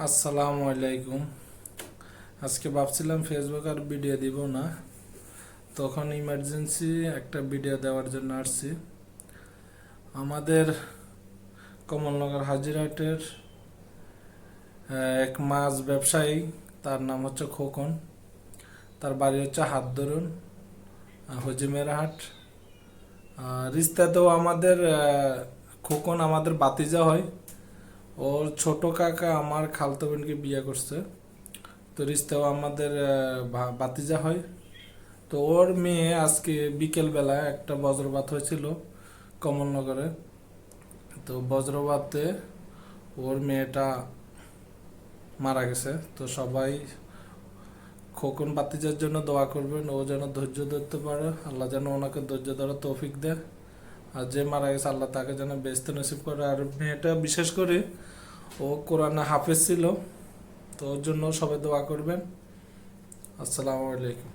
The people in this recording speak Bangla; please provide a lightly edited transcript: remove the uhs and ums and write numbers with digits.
আসসালামু আলাইকুম। আজকে ভাবছিলাম ফেসবুক আর ভিডিও দিব না, তখন ইমার্জেন্সি একটা ভিডিও দেওয়ার জন্য আসছি। আমাদের কমলনগর হাজিরহাটের এক মাছ ব্যবসায়ী, তার নাম হচ্ছে খোকন। তার বাড়ি হচ্ছে হাত ধরুন, হজিমেরহাট। রিস্তাতেও আমাদের খোকন আমাদের বাতিজা হয়। ওর ছোট কাকা আমার খালতো বোনকে বিয়ে করছে, তো রিস্তাও আমাদের বাতিজা হয়। তো ওর মেয়ে আজকে বিকেল বেলা একটা বজ্রপাত হয়েছিল কমলনগরে। তো বজ্রপাতে ওর মেয়েটা মারা গেছে। তো সবাই খোকন বাতিজার জন্য দোয়া করবেন, ও যেন ধৈর্য ধরতে পারে, আল্লাহ যেন ওনাকে ধৈর্য ধরার তৌফিক দেয়। আর যে মারা গেছে আল্লাহ তাকে যেন বেহেশত নসিব করে। আর মেয়েটা বিশেষ করে ও কোরআনে হাফেজ ছিল, তো ওর জন্য সবাই দোয়া করবেন। আসসালামু আলাইকুম।